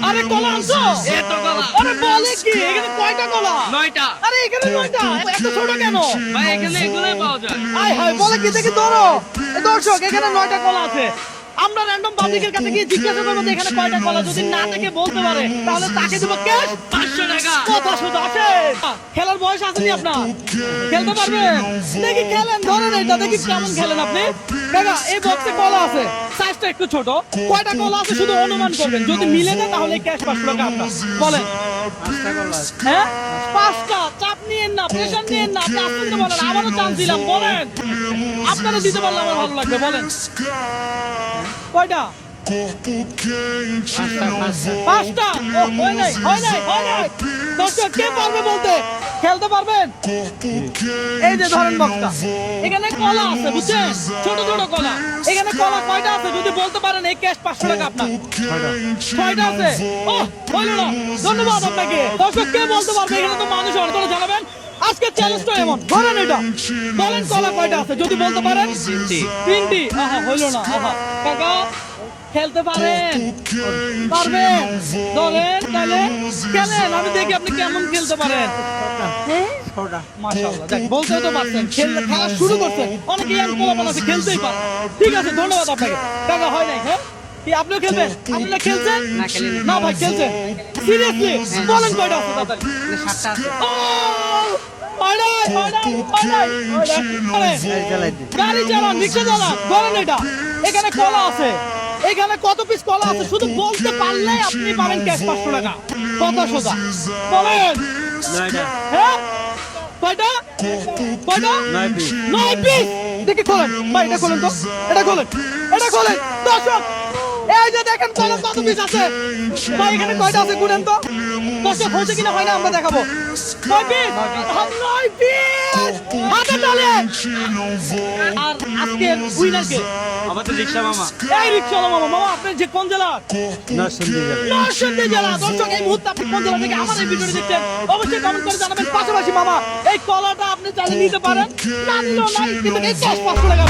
আরে কলা আনছো? এই তো কলা। আরে বলে কি এখানে কয়টা কলা? 9টা। আরে এখানে 9টা, এত ছোট কেন? ভাই এখানে এগুলোই পাওয়া যায়। আয় হায়, বলে কি দেখি ধরো। এ দর্শক, এখানে 9টা কলা আছে। আমরা র্যান্ডম পাবলিকের কাছে গিয়ে জিজ্ঞাসা করবো যে এখানে কয়টা কলা, যদি না থেকে বলতে পারে তাহলে তাকে দেবো ক্যাশ 500 টাকা। কথা শুধু আসে। খেলার বয়স আসেনি আপনার, খেলতে পারবেন? দেখি খেলেন, ধরেন এটা দেখি কেমন খেলেন আপনি। কাকা এই বক্সে কলা আছে, সাইজটা একটু ছোট। কয়টা কলা আছে শুধু অনুমান করবেন, যদি মিলে না তাহলে ক্যাশ 500 টাকা আপনার। বলেন। 5টা কলা। হ্যাঁ 5টা, চাপ নিয়েন না, প্রেশার নিয়েন না, আপনি আস্তে আস্তে বলেন, আমারও চান্স দিলাম। বলেন, আপনারা দিতে পারলে আমার ভালো লাগবে। বলেন কয়টা? 5টা। ও হয় নাই, হয় নাই, হয় নাই। দর্শক কে পারবে বলতে? খেলতে পারবেন? এই যে ধরেন বক্সটা, এখানে কলা আছে বুঝছেন, ছোট ছোট কলা। এখানে কলা কয়টা আছে যদি বলতে পারেন এই ক্যাশ 500 টাকা আপনার। 6টা আছে। ও হইল না, ধন্যবাদ আপনাকে। দর্শক কে বলতে পারবে? এখানে তো মানুষ অনেক করে জানাবেন। আজকে চ্যালেঞ্জটা এমন, ধরেন এটা, বলেন কলা কয়টা আছে যদি বলতে পারেন। 3টি। আহা হইল না। আহা কাকা খেলতে পারেন? পারবেন? ধরেন তাহলে খেলেন, আমি দেখি আপনি কেমন খেলতে পারেন। মাশাআল্লাহ, দেখ বলতেও তো পারছেন, খেলা শুরু করছেন। অনেকে ইয়াং পোলাপান আছে, খেলতেই পারে। ঠিক আছে, ধন্যবাদ আপনাকে। কাকা হয় নাই? হ্যাঁ কি আপনিও খেলবেন? আপনারা খেলছেন? না, খেলি না। না ভাই খেলছেন সিরিয়াসলি? বলেন কয়টা আছে তাড়াতাড়ি। 7টা আছে। ও হয় নাই, হয় নাই, হয় নাই, হয় নাই। গাড়ি চালান, রিক্সা চালান, ধরেন এটা। এখানে কলা আছে, এখানে কত পিস কলা আছে শুধু বলতে পারলে আপনি পাবেন ক্যাশ 500 টাকা। কথা সোজা বলেন। 9টা। হ্যাঁ কয়টা? কয়টা? 9 পিস। 9 পিস। দেখি খোলেন ভাই, এটা খোলেন তো, এটা খোলেন, এটা খোলেন। দর্শক এই যে দেখেন কলা কত পিস আছে ভাই, এখানে কয়টা আছে গুনেন তো। দর্শক হয়েছে কিনা হয় না আমরা দেখাবো। 9 পিস। 9 পিস হাতে তালে। আর আজকের উইনার কে? আমাদের রিকশা মামা। এই রিকশাওয়ালা মামা। মামা আপনি যে কোন জেলার? নরসিংদী জেলা। দর্শক এই মুহূর্তে আপনি কোন জেলা থেকে আমার এই ভিডিওটি দেখছেন অবশ্যই কমেন্ট করে জানাবেন। পাশাপাশি মামা এই কলাটা আপনি চাইলে নিতে পারেন, না নিলেও নাই, কিন্তু এই ক্যাশ 500 টাকা।